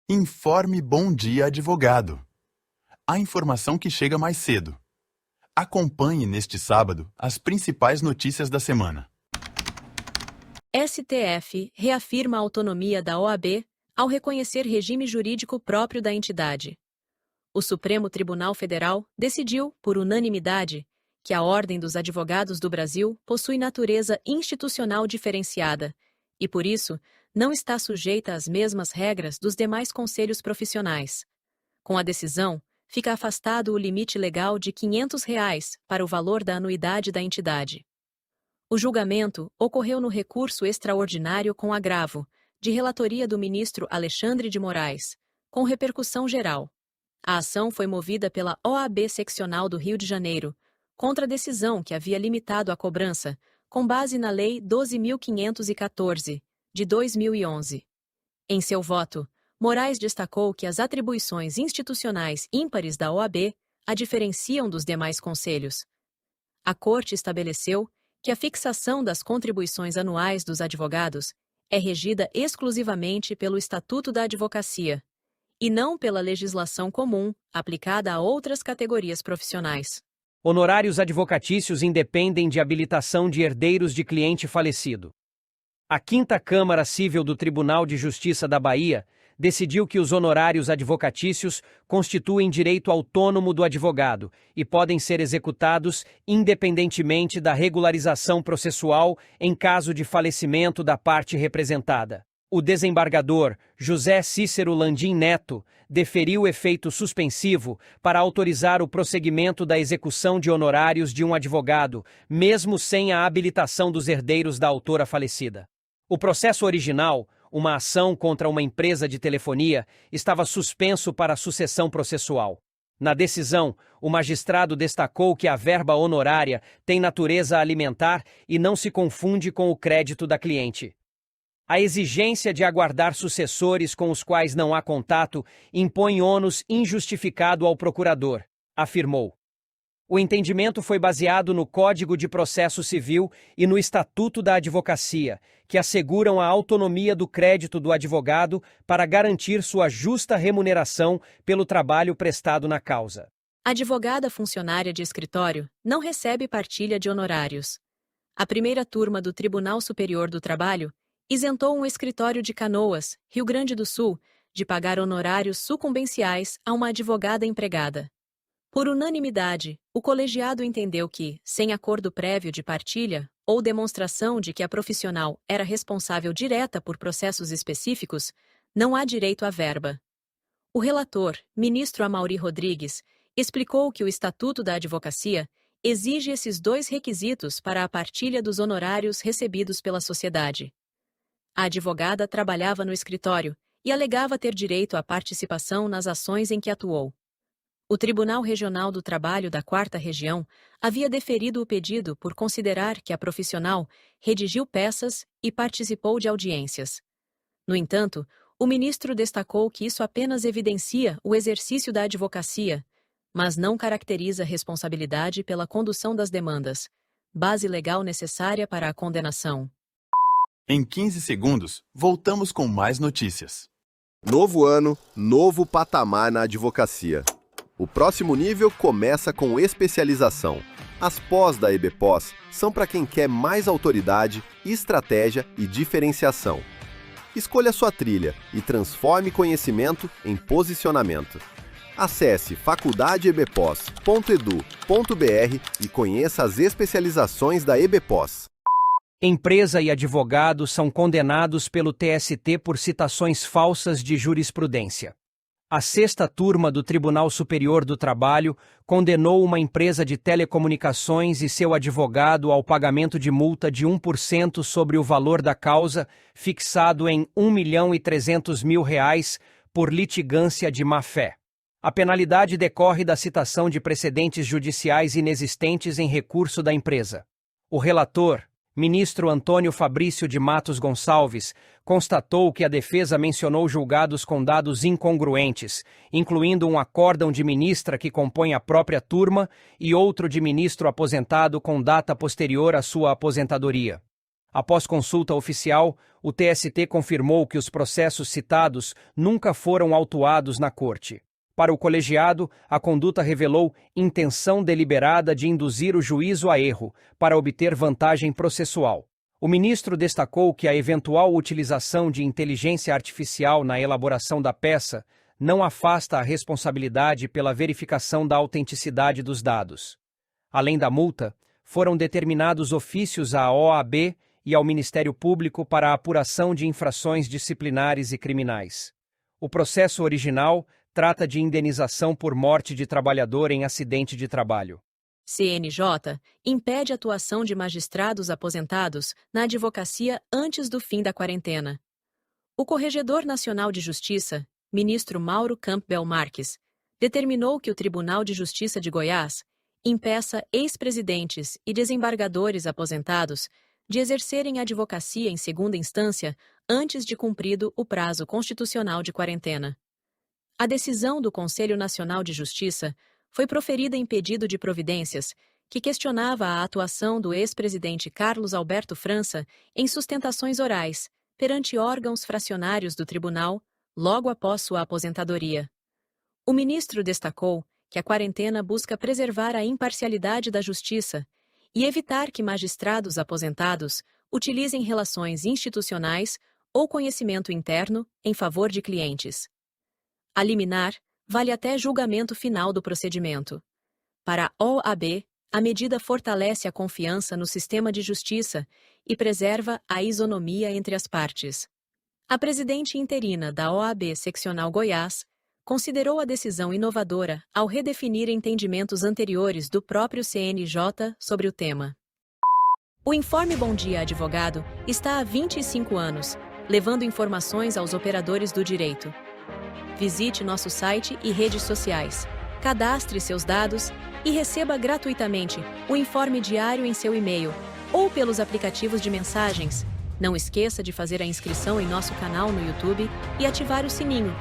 Informe Bom Dia Advogado. A informação que chega mais cedo. Acompanhe neste sábado as principais notícias da semana. STF reafirma a autonomia da OAB ao reconhecer regime jurídico próprio da entidade. O Supremo Tribunal Federal decidiu, por unanimidade, que a Ordem dos Advogados do Brasil possui natureza institucional diferenciada e, por isso, não está sujeita às mesmas regras dos demais conselhos profissionais. Com a decisão, fica afastado o limite legal de R$ 500 para o valor da anuidade da entidade. O julgamento ocorreu no recurso extraordinário com agravo, de relatoria do ministro Alexandre de Moraes, com repercussão geral. A ação foi movida pela OAB Seccional do Rio de Janeiro, contra a decisão que havia limitado a cobrança, com base na Lei 12.514, de 2011. Em seu voto, Moraes destacou que as atribuições institucionais ímpares da OAB a diferenciam dos demais conselhos. A Corte estabeleceu que a fixação das contribuições anuais dos advogados é regida exclusivamente pelo Estatuto da Advocacia, e não pela legislação comum aplicada a outras categorias profissionais. Honorários advocatícios independem de habilitação de herdeiros de cliente falecido. A 5ª Câmara Cível do Tribunal de Justiça da Bahia decidiu que os honorários advocatícios constituem direito autônomo do advogado e podem ser executados independentemente da regularização processual em caso de falecimento da parte representada. O desembargador José Cícero Landim Neto deferiu efeito suspensivo para autorizar o prosseguimento da execução de honorários de um advogado, mesmo sem a habilitação dos herdeiros da autora falecida. O processo original, uma ação contra uma empresa de telefonia, estava suspenso para a sucessão processual. Na decisão, o magistrado destacou que a verba honorária tem natureza alimentar e não se confunde com o crédito da cliente. A exigência de aguardar sucessores com os quais não há contato impõe ônus injustificado ao procurador, afirmou. O entendimento foi baseado no Código de Processo Civil e no Estatuto da Advocacia, que asseguram a autonomia do crédito do advogado para garantir sua justa remuneração pelo trabalho prestado na causa. Advogada funcionária de escritório não recebe partilha de honorários. A primeira turma do Tribunal Superior do Trabalho isentou um escritório de Canoas, Rio Grande do Sul, de pagar honorários sucumbenciais a uma advogada empregada. Por unanimidade, o colegiado entendeu que, sem acordo prévio de partilha ou demonstração de que a profissional era responsável direta por processos específicos, não há direito à verba. O relator, ministro Amaury Rodrigues, explicou que o Estatuto da Advocacia exige esses dois requisitos para a partilha dos honorários recebidos pela sociedade. A advogada trabalhava no escritório e alegava ter direito à participação nas ações em que atuou. O Tribunal Regional do Trabalho da 4ª Região havia deferido o pedido por considerar que a profissional redigiu peças e participou de audiências. No entanto, o ministro destacou que isso apenas evidencia o exercício da advocacia, mas não caracteriza responsabilidade pela condução das demandas, base legal necessária para a condenação. Em 15 segundos, voltamos com mais notícias. Novo ano, novo patamar na advocacia. O próximo nível começa com especialização. As pós da EBPOS são para quem quer mais autoridade, estratégia e diferenciação. Escolha sua trilha e transforme conhecimento em posicionamento. Acesse faculdadeebpos.edu.br e conheça as especializações da EBPOS. Empresa e advogado são condenados pelo TST por citações falsas de jurisprudência. A 6ª turma do Tribunal Superior do Trabalho condenou uma empresa de telecomunicações e seu advogado ao pagamento de multa de 1% sobre o valor da causa, fixado em R$ 1.300.000 por litigância de má-fé. A penalidade decorre da citação de precedentes judiciais inexistentes em recurso da empresa. O relator, ministro Antônio Fabrício de Matos Gonçalves, constatou que a defesa mencionou julgados com dados incongruentes, incluindo um acórdão de ministra que compõe a própria turma e outro de ministro aposentado com data posterior à sua aposentadoria. Após consulta oficial, o TST confirmou que os processos citados nunca foram autuados na Corte. Para o colegiado, a conduta revelou intenção deliberada de induzir o juízo a erro para obter vantagem processual. O ministro destacou que a eventual utilização de inteligência artificial na elaboração da peça não afasta a responsabilidade pela verificação da autenticidade dos dados. Além da multa, foram determinados ofícios à OAB e ao Ministério Público para a apuração de infrações disciplinares e criminais. O processo original trata de indenização por morte de trabalhador em acidente de trabalho. CNJ impede a atuação de magistrados aposentados na advocacia antes do fim da quarentena. O Corregedor Nacional de Justiça, ministro Mauro Campbell Marques, determinou que o Tribunal de Justiça de Goiás impeça ex-presidentes e desembargadores aposentados de exercerem a advocacia em segunda instância antes de cumprido o prazo constitucional de quarentena. A decisão do Conselho Nacional de Justiça foi proferida em pedido de providências que questionava a atuação do ex-presidente Carlos Alberto França em sustentações orais perante órgãos fracionários do tribunal logo após sua aposentadoria. O ministro destacou que a quarentena busca preservar a imparcialidade da justiça e evitar que magistrados aposentados utilizem relações institucionais ou conhecimento interno em favor de clientes. A liminar vale até julgamento final do procedimento. Para a OAB, a medida fortalece a confiança no sistema de justiça e preserva a isonomia entre as partes. A presidente interina da OAB Seccional Goiás considerou a decisão inovadora ao redefinir entendimentos anteriores do próprio CNJ sobre o tema. O Informe Bom Dia Advogado está há 25 anos, levando informações aos operadores do direito. Visite nosso site e redes sociais, cadastre seus dados e receba gratuitamente o informe diário em seu e-mail ou pelos aplicativos de mensagens. Não esqueça de fazer a inscrição em nosso canal no YouTube e ativar o sininho.